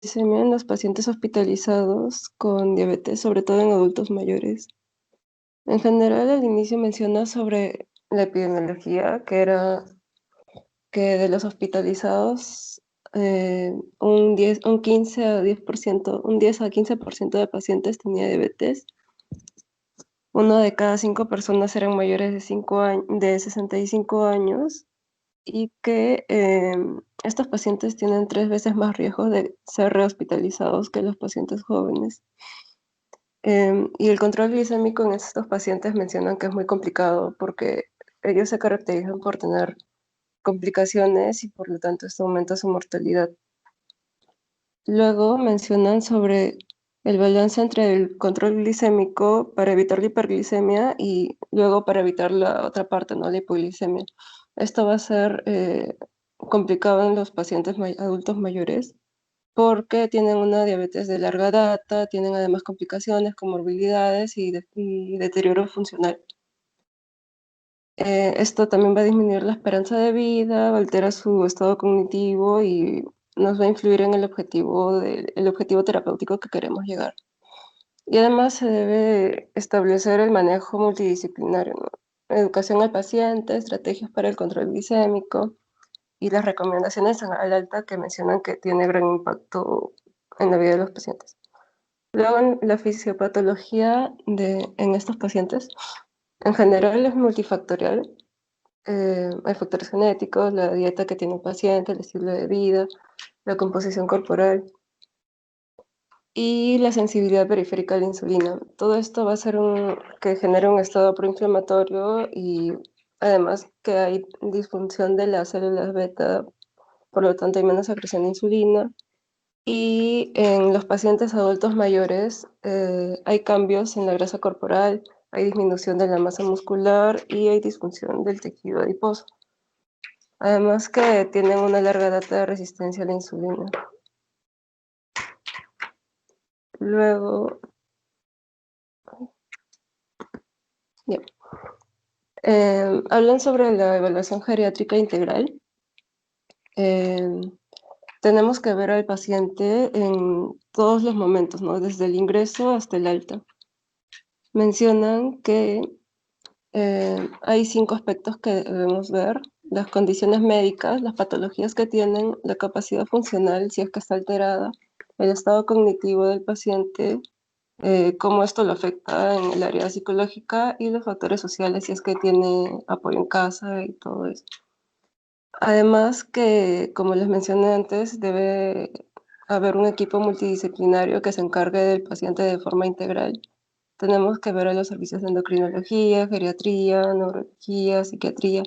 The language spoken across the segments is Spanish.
Glicemia en los pacientes hospitalizados con diabetes, sobre todo en adultos mayores. En general, al inicio menciona sobre la epidemiología, que era que de los hospitalizados, un 15 a 10%, un 10 a 15% de pacientes tenía diabetes. Uno de cada 5 personas eran mayores de 65 años y que estos pacientes tienen 3 veces más riesgo de ser rehospitalizados que los pacientes jóvenes. Y el control glicémico en estos pacientes mencionan que es muy complicado porque ellos se caracterizan por tener complicaciones y por lo tanto esto aumenta su mortalidad. Luego mencionan sobre el balance entre el control glicémico para evitar la hiperglicemia y luego para evitar la otra parte, ¿no? La hipoglicemia. Esto va a ser complicado en los pacientes adultos mayores porque tienen una diabetes de larga data, tienen además complicaciones, comorbilidades y deterioro funcional. Esto también va a disminuir la esperanza de vida, altera su estado cognitivo y nos va a influir en el objetivo terapéutico que queremos llegar. Y además se debe establecer el manejo multidisciplinario, ¿no? Educación al paciente, estrategias para el control glicémico y las recomendaciones al alta que mencionan que tiene gran impacto en la vida de los pacientes. Luego, en la fisiopatología en estos pacientes, en general es multifactorial. Hay factores genéticos, la dieta que tiene el paciente, el estilo de vida, la composición corporal y la sensibilidad periférica a la insulina. Todo esto va a ser que genere un estado proinflamatorio y además que hay disfunción de las células beta, por lo tanto hay menos secreción de insulina. Y en los pacientes adultos mayores hay cambios en la grasa corporal, hay disminución de la masa muscular y hay disfunción del tejido adiposo. Además que tienen una larga data de resistencia a la insulina. Luego, yeah. Hablan sobre la evaluación geriátrica integral. Eh, Tenemos que ver al paciente en todos los momentos, ¿no? Desde el ingreso hasta el alta. Mencionan que hay 5 aspectos que debemos ver: las condiciones médicas, las patologías que tienen, la capacidad funcional, si es que está alterada, el estado cognitivo del paciente, cómo esto lo afecta en el área psicológica y los factores sociales, si es que tiene apoyo en casa y todo eso. Además que, como les mencioné antes, debe haber un equipo multidisciplinario que se encargue del paciente de forma integral. Tenemos que ver a los servicios de endocrinología, geriatría, neurología, psiquiatría.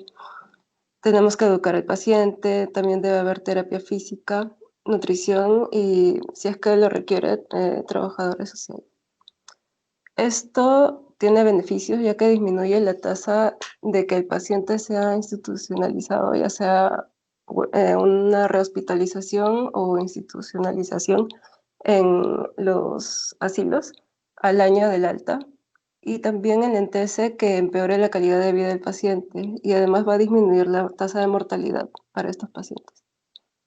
Tenemos que educar al paciente, también debe haber terapia física, nutrición y, si es que lo requiere, trabajadores sociales. Esto tiene beneficios ya que disminuye la tasa de que el paciente sea institucionalizado, ya sea una rehospitalización o institucionalización en los asilos al año del alta, y también enlentece que empeore la calidad de vida del paciente y además va a disminuir la tasa de mortalidad para estos pacientes.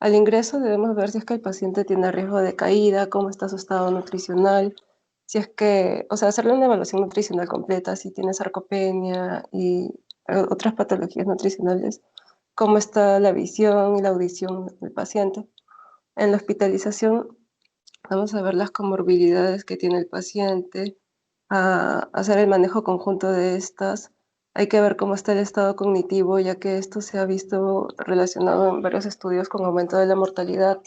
Al ingreso debemos ver si es que el paciente tiene riesgo de caída, cómo está su estado nutricional, si es que, o sea, hacerle una evaluación nutricional completa, si tiene sarcopenia y otras patologías nutricionales, cómo está la visión y la audición del paciente. En la hospitalización vamos a ver las comorbilidades que tiene el paciente, a hacer el manejo conjunto de estas. Hay que ver cómo está el estado cognitivo, ya que esto se ha visto relacionado en varios estudios con aumento de la mortalidad.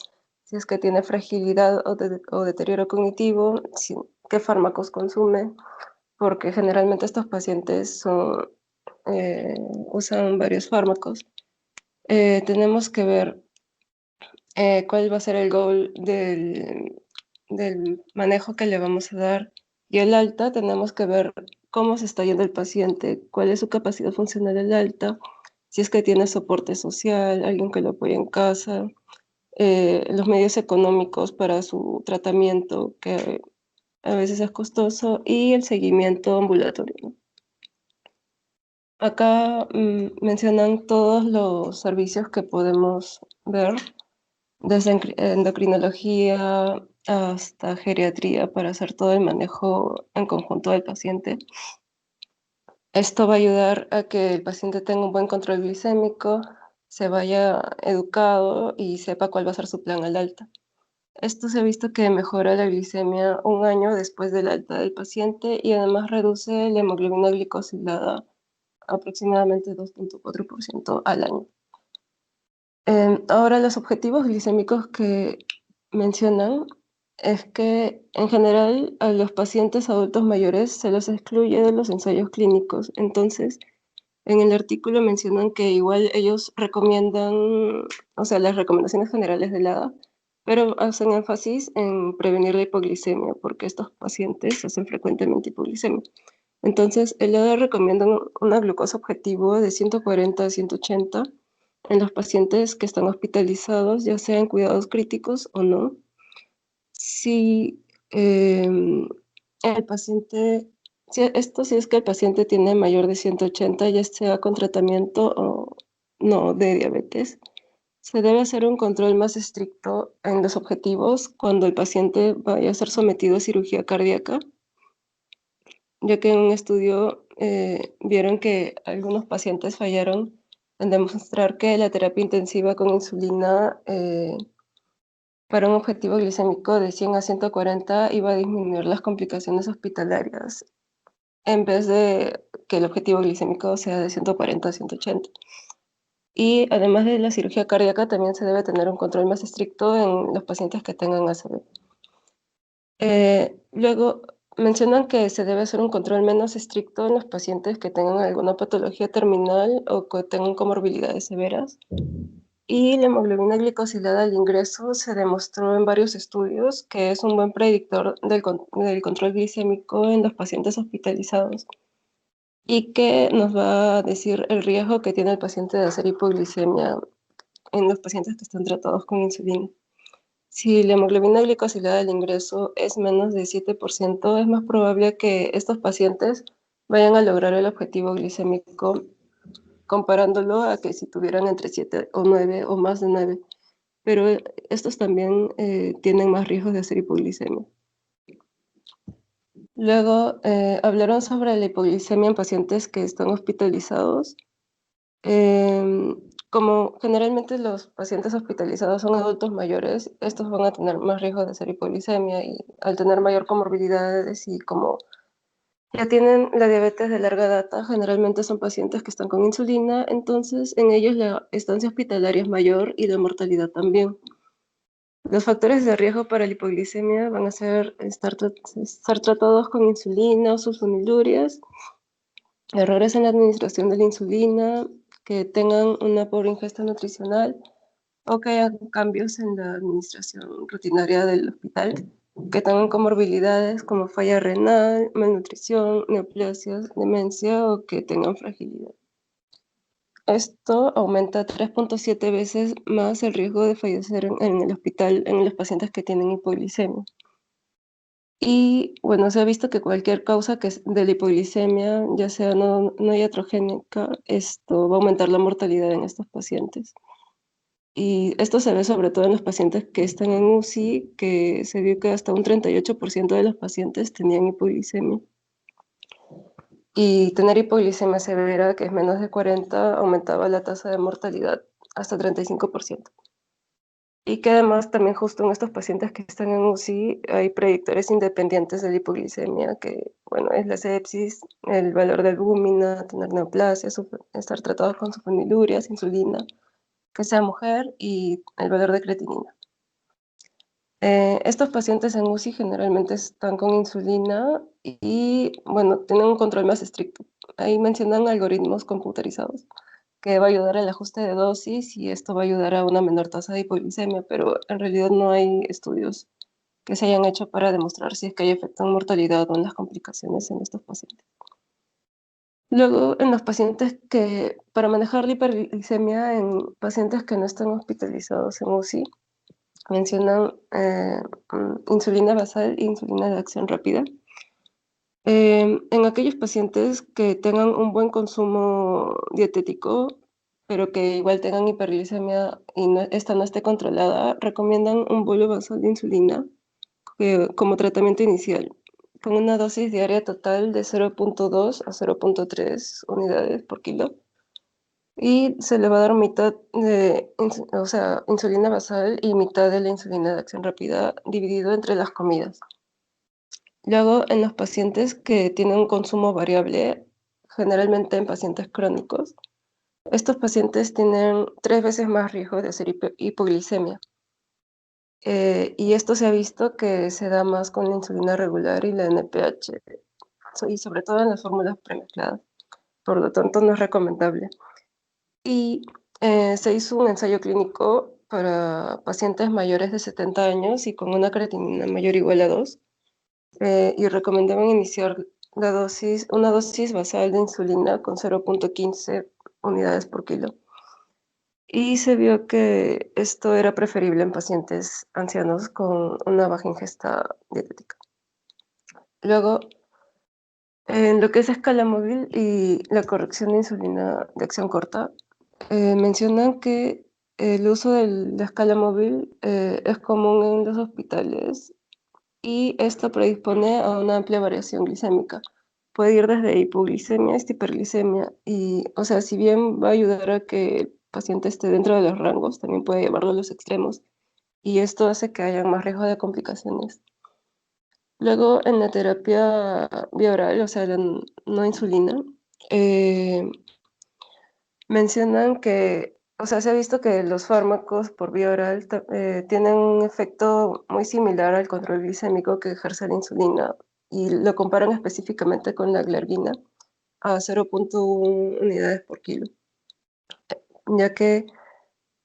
Si es que tiene fragilidad o deterioro cognitivo, qué fármacos consume, porque generalmente estos pacientes usan varios fármacos. Tenemos que ver cuál va a ser el goal del manejo que le vamos a dar. Y el alta, tenemos que ver cómo se está yendo el paciente, cuál es su capacidad funcional del alta, si es que tiene soporte social, alguien que lo apoye en casa, los medios económicos para su tratamiento, que a veces es costoso, y el seguimiento ambulatorio, ¿no? Acá mencionan todos los servicios que podemos ver. desde endocrinología hasta geriatría para hacer todo el manejo en conjunto del paciente. Esto va a ayudar a que el paciente tenga un buen control glicémico, se vaya educado y sepa cuál va a ser su plan al alta. Esto se ha visto que mejora la glicemia un año después del alta del paciente y además reduce la hemoglobina glicosilada aproximadamente 2,4% al año. Ahora, los objetivos glicémicos que mencionan es que en general a los pacientes adultos mayores se los excluye de los ensayos clínicos. Entonces, en el artículo mencionan que igual ellos recomiendan, o sea, las recomendaciones generales de la ADA, pero hacen énfasis en prevenir la hipoglicemia, porque estos pacientes hacen frecuentemente hipoglicemia. Entonces, el ADA recomienda una glucosa objetivo de 140 a 180 en los pacientes que están hospitalizados, ya sea en cuidados críticos o no. Si el paciente, si es que el paciente tiene mayor de 180, ya sea con tratamiento o no de diabetes, se debe hacer un control más estricto en los objetivos cuando el paciente vaya a ser sometido a cirugía cardíaca, ya que en un estudio vieron que algunos pacientes fallaron en demostrar que la terapia intensiva con insulina para un objetivo glicémico de 100 a 140 iba a disminuir las complicaciones hospitalarias en vez de que el objetivo glicémico sea de 140 a 180. Y además de la cirugía cardíaca, también se debe tener un control más estricto en los pacientes que tengan ACV. Luego, mencionan que se debe hacer un control menos estricto en los pacientes que tengan alguna patología terminal o que tengan comorbilidades severas. Y la hemoglobina glicosilada al ingreso se demostró en varios estudios que es un buen predictor del control glicémico en los pacientes hospitalizados y que nos va a decir el riesgo que tiene el paciente de hacer hipoglicemia en los pacientes que están tratados con insulina. Si la hemoglobina glicosilada al ingreso es menos de 7%, es más probable que estos pacientes vayan a lograr el objetivo glicémico comparándolo a que si tuvieran entre 7 o 9 o más de 9. Pero estos también tienen más riesgos de hacer hipoglicemia. Luego hablaron sobre la hipoglicemia en pacientes que están hospitalizados. Como generalmente los pacientes hospitalizados son adultos mayores, estos van a tener más riesgo de hacer hipoglicemia y al tener mayor comorbilidades y como ya tienen la diabetes de larga data, generalmente son pacientes que están con insulina, entonces en ellos la estancia hospitalaria es mayor y la mortalidad también. Los factores de riesgo para la hipoglicemia van a ser estar tratados con insulina o sulfonilurias, errores en la administración de la insulina, que tengan una pobre ingesta nutricional o que haya cambios en la administración rutinaria del hospital, que tengan comorbilidades como falla renal, malnutrición, neoplasias, demencia o que tengan fragilidad. Esto aumenta 3,7 veces más el riesgo de fallecer en el hospital en los pacientes que tienen hipoglicemia. Y bueno, se ha visto que cualquier causa de la hipoglicemia, ya sea no iatrogénica, esto va a aumentar la mortalidad en estos pacientes. Y esto se ve sobre todo en los pacientes que están en UCI, que se vio que hasta un 38% de los pacientes tenían hipoglicemia. Y tener hipoglicemia severa, que es menos de 40, aumentaba la tasa de mortalidad hasta 35%. Y que además también justo en estos pacientes que están en UCI hay predictores independientes de la hipoglicemia, que bueno, es la sepsis, el valor de albúmina, tener neoplasia, estar tratados con sulfonilurias, insulina, que sea mujer y el valor de creatinina. Estos pacientes en UCI generalmente están con insulina y, bueno, tienen un control más estricto. Ahí mencionan algoritmos computarizados que va a ayudar al ajuste de dosis y esto va a ayudar a una menor tasa de hipoglicemia, pero en realidad no hay estudios que se hayan hecho para demostrar si es que hay efecto en mortalidad o en las complicaciones en estos pacientes. Luego, en los pacientes para manejar la hiperglicemia en pacientes que no están hospitalizados en UCI, mencionan insulina basal e insulina de acción rápida. En aquellos pacientes que tengan un buen consumo dietético, pero que igual tengan hiperglicemia y esta no esté controlada, recomiendan un bolo basal de insulina como tratamiento inicial, con una dosis diaria total de 0,2 a 0,3 unidades por kilo. Y se le va a dar mitad de, o sea, insulina basal y mitad de la insulina de acción rápida dividido entre las comidas. Luego, en los pacientes que tienen un consumo variable, generalmente en pacientes crónicos, estos pacientes tienen 3 veces más riesgo de hacer hipoglicemia. Y esto se ha visto que se da más con la insulina regular y la NPH, y sobre todo en las fórmulas premezcladas. Por lo tanto, no es recomendable. Y se hizo un ensayo clínico para pacientes mayores de 70 años y con una creatinina mayor o igual a 2, y recomendaban iniciar una dosis basal de insulina con 0,15 unidades por kilo. Y se vio que esto era preferible en pacientes ancianos con una baja ingesta dietética. Luego, en lo que es escala móvil y la corrección de insulina de acción corta, mencionan que el uso de la escala móvil es común en los hospitales y esto predispone a una amplia variación glicémica. Puede ir desde hipoglicemia hasta hiperglicemia y, o sea, si bien va a ayudar a que el paciente esté dentro de los rangos, también puede llevarlo a los extremos y esto hace que haya más riesgo de complicaciones. Luego, en la terapia vía oral, o sea, la no insulina, eh, mencionan que, o sea, se ha visto que los fármacos por vía oral tienen un efecto muy similar al control glicémico que ejerce la insulina y lo comparan específicamente con la glargina a 0,1 unidades por kilo, ya que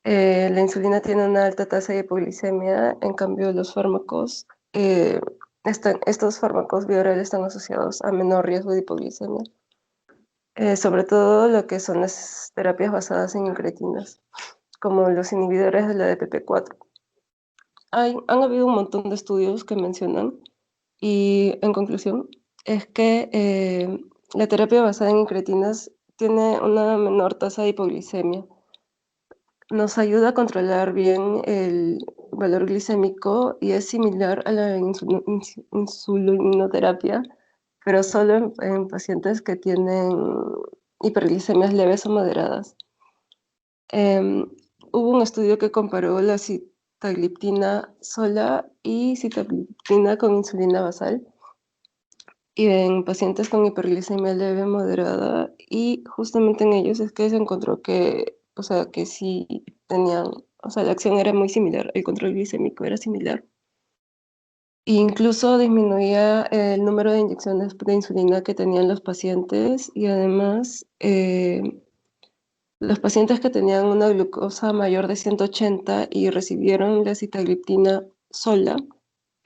la insulina tiene una alta tasa de hipoglicemia, en cambio los fármacos, estos fármacos vía oral están asociados a menor riesgo de hipoglicemia, sobre todo lo que son las terapias basadas en incretinas, como los inhibidores de la DPP4. Han habido un montón de estudios que mencionan, y en conclusión, es que la terapia basada en incretinas tiene una menor tasa de hipoglicemia. Nos ayuda a controlar bien el valor glicémico y es similar a la insulinoterapia, pero solo en pacientes que tienen hiperglicemias leves o moderadas. Hubo un estudio que comparó la sitagliptina sola y sitagliptina con insulina basal y en pacientes con hiperglicemia leve moderada, y justamente en ellos es que se encontró que, o sea, que sí tenían, o sea, la acción era muy similar, el control glicémico era similar. E incluso disminuía el número de inyecciones de insulina que tenían los pacientes y además los pacientes que tenían una glucosa mayor de 180 y recibieron la sitagliptina sola,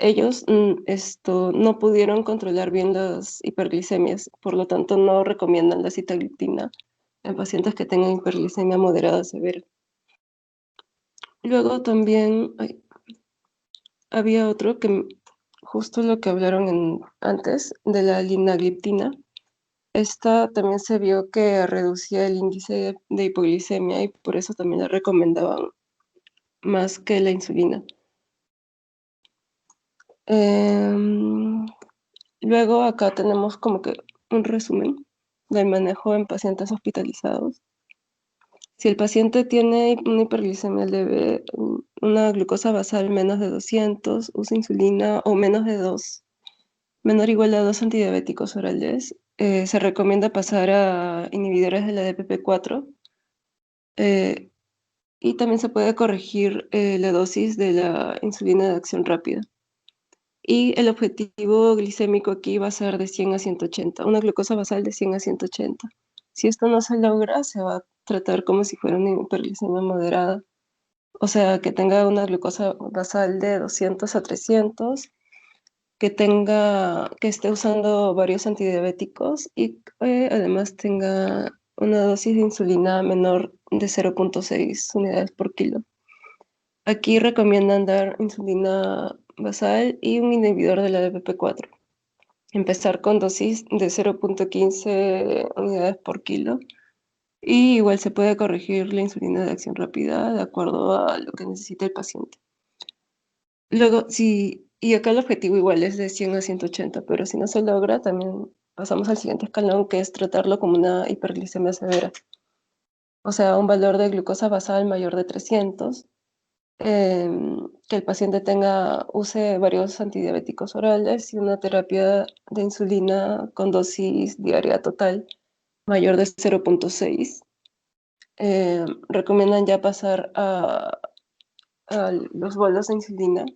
ellos no pudieron controlar bien las hiperglicemias, por lo tanto no recomiendan la sitagliptina en pacientes que tengan hiperglicemia moderada severa. Luego también había otro que justo lo que hablaron antes de la linagliptina. Esta también se vio que reducía el índice de hipoglicemia y por eso también la recomendaban más que la insulina. Em, Luego acá tenemos como que un resumen del manejo en pacientes hospitalizados. Si el paciente tiene una hiperglicemia leve, una glucosa basal menos de 200, usa insulina o menos de 2, menor o igual a 2 antidiabéticos orales, se recomienda pasar a inhibidores de la DPP4, eh, y también se puede corregir la dosis de la insulina de acción rápida. Y el objetivo glicémico aquí va a ser de 100 a 180, una glucosa basal de 100 a 180. Si esto no se logra, se va a tratar como si fuera una hiperglicemia moderada. O sea, que tenga una glucosa basal de 200 a 300, que esté usando varios antidiabéticos y además tenga una dosis de insulina menor de 0,6 unidades por kilo. Aquí recomiendan dar insulina basal y un inhibidor de la DPP4. Empezar con dosis de 0,15 unidades por kilo Y igual se puede corregir la insulina de acción rápida de acuerdo a lo que necesite el paciente. Luego, si, y acá el objetivo igual es de 100 a 180, pero si no se logra, también pasamos al siguiente escalón, que es tratarlo como una hiperglicemia severa. O sea, un valor de glucosa basal mayor de 300, que el paciente use varios antidiabéticos orales y una terapia de insulina con dosis diaria total mayor de 0,6. Recomiendan ya pasar a los bolos de insulina,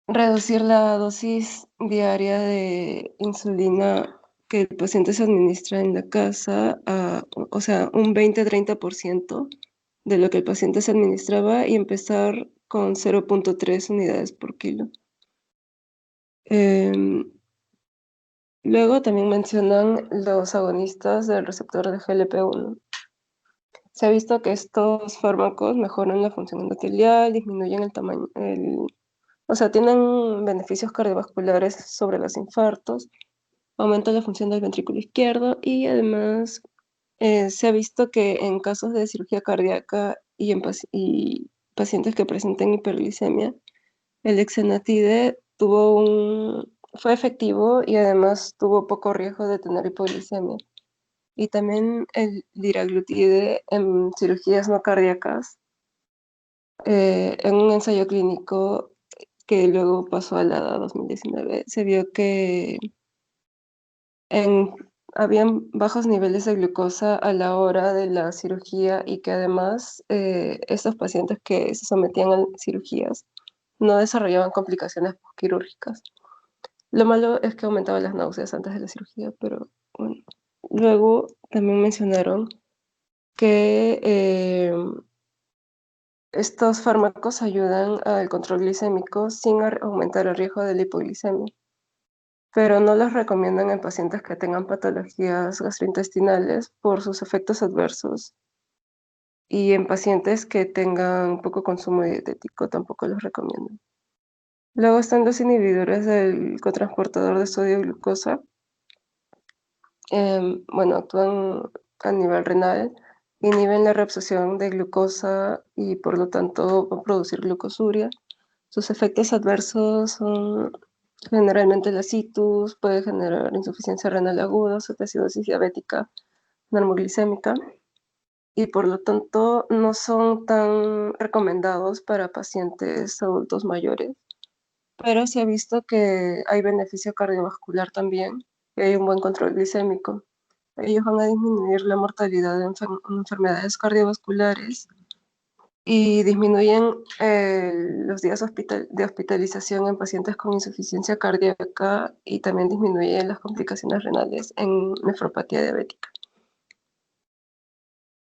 reducir la dosis diaria de insulina que el paciente se administra en la casa, o sea, un 20-30% de lo que el paciente se administraba y empezar con 0,3 unidades por kilo. Luego también mencionan los agonistas del receptor de GLP-1. Se ha visto que estos fármacos mejoran la función endotelial, disminuyen el tamaño, o sea, tienen beneficios cardiovasculares sobre los infartos, aumentan la función del ventrículo izquierdo y además se ha visto que en casos de cirugía cardíaca y pacientes que presenten hiperglicemia, el exenatide fue efectivo y además tuvo poco riesgo de tener hipoglicemia. Y también el liraglutide en cirugías no cardíacas, en un ensayo clínico que luego pasó a la 2019, se vio que en, habían bajos niveles de glucosa a la hora de la cirugía y que además estos pacientes que se sometían a cirugías no desarrollaban complicaciones quirúrgicas. Lo malo es que aumentaba las náuseas antes de la cirugía, pero bueno. Luego también mencionaron que estos fármacos ayudan al control glicémico sin aumentar el riesgo de la hipoglicemia, pero no los recomiendan en pacientes que tengan patologías gastrointestinales por sus efectos adversos y en pacientes que tengan poco consumo dietético tampoco los recomiendan. Luego están los inhibidores del cotransportador de sodio y glucosa. Bueno, actúan a nivel renal, inhiben la reabsorción de glucosa y por lo tanto van a producir glucosuria. Sus efectos adversos son generalmente la situs, puede generar insuficiencia renal aguda, cetoacidosis diabética, normoglicémica y por lo tanto no son tan recomendados para pacientes adultos mayores, pero se ha visto que hay beneficio cardiovascular también y hay un buen control glicémico. Ellos van a disminuir la mortalidad de enfermedades cardiovasculares y disminuyen los días de hospitalización en pacientes con insuficiencia cardíaca y también disminuyen las complicaciones renales en nefropatía diabética.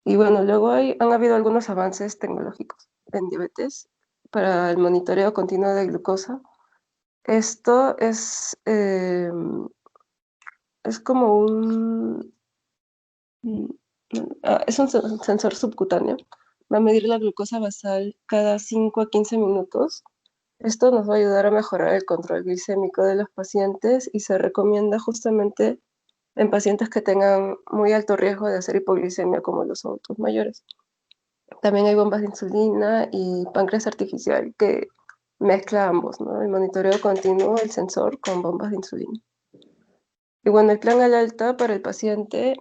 Y bueno, luego han habido algunos avances tecnológicos en diabetes para el monitoreo continuo de glucosa. Esto es como mm, es un sensor subcutáneo. Va a medir la glucosa basal cada 5 a 15 minutos. Esto nos va a ayudar a mejorar el control glicémico de los pacientes y se recomienda justamente en pacientes que tengan muy alto riesgo de hacer hipoglicemia, como los adultos mayores. También hay bombas de insulina y páncreas artificial que mezcla ambos, ¿no? El monitoreo continuo, el sensor con bombas de insulina. Y bueno, el plan al alta para el paciente,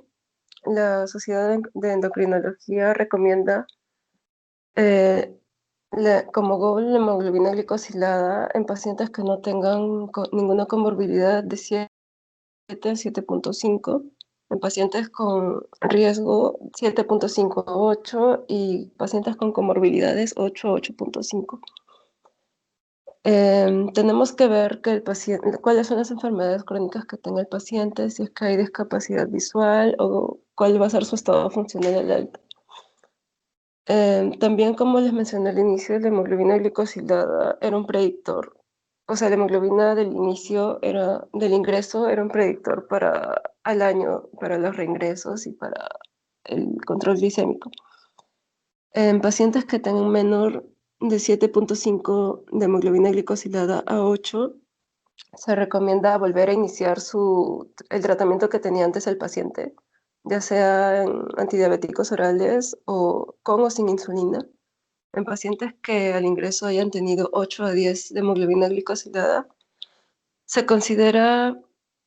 la Sociedad de Endocrinología recomienda eh, como goal la hemoglobina glicosilada en pacientes que no tengan ninguna comorbilidad de 7 a 7,5, en pacientes con riesgo 7,5 a 8 y pacientes con comorbilidades 8 a 8,5. Tenemos que ver que el paciente, cuáles son las enfermedades crónicas que tenga el paciente, si es que hay discapacidad visual o cuál va a ser su estado funcional al alta. También, como les mencioné al inicio, la hemoglobina glicosilada era un predictor. O sea, la hemoglobina del inicio del ingreso era un predictor al año, para los reingresos y para el control glicémico. En pacientes que tengan menor de 7,5 de hemoglobina glicosilada a 8, se recomienda volver a iniciar el tratamiento que tenía antes el paciente, ya sea en antidiabéticos orales o con o sin insulina, en pacientes que al ingreso hayan tenido 8 a 10 de hemoglobina glicosilada. Se considera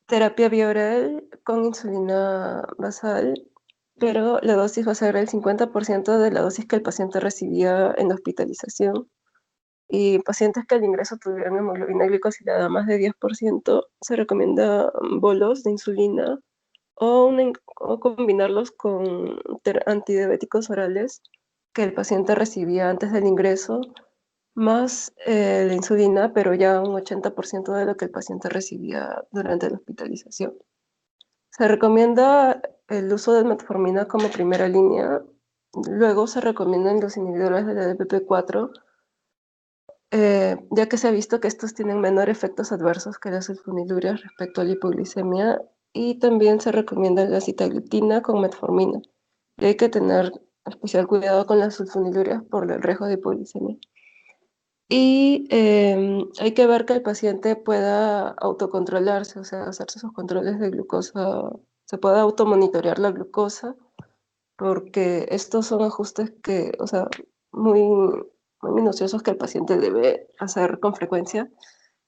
terapia vía oral con insulina basal, pero la dosis va a ser el 50% de la dosis que el paciente recibía en la hospitalización. Y pacientes que al ingreso tuvieran hemoglobina glicosilada más de 10%, se recomienda bolos de insulina o combinarlos con antidiabéticos orales que el paciente recibía antes del ingreso, más la insulina, pero ya un 80% de lo que el paciente recibía durante la hospitalización. Se recomienda el uso de metformina como primera línea. Luego se recomiendan los inhibidores de la DPP-4, ya que se ha visto que estos tienen menor efectos adversos que las sulfonilureas respecto a la hipoglicemia, y también se recomienda la sitagliptina con metformina. Y hay que tener especial cuidado con las sulfonilureas por el riesgo de hipoglicemia. Y hay que ver que el paciente pueda autocontrolarse, o sea, hacerse sus controles de glucosa, se pueda automonitorear la glucosa, porque estos son ajustes que, o sea, muy, muy minuciosos que el paciente debe hacer con frecuencia.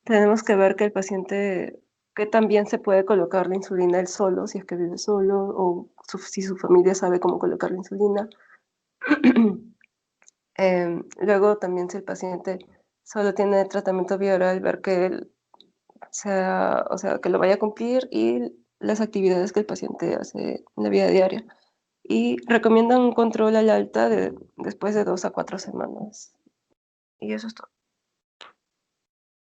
Tenemos que ver que el paciente, que también se puede colocar la insulina él solo, si es que vive solo, o si su familia sabe cómo colocar la insulina. Luego también si el paciente solo tiene tratamiento vía oral, ver que él sea, o sea, que lo vaya a cumplir y las actividades que el paciente hace en la vida diaria. Y recomiendan un control al alta después de 2 a 4 semanas. Y eso es todo.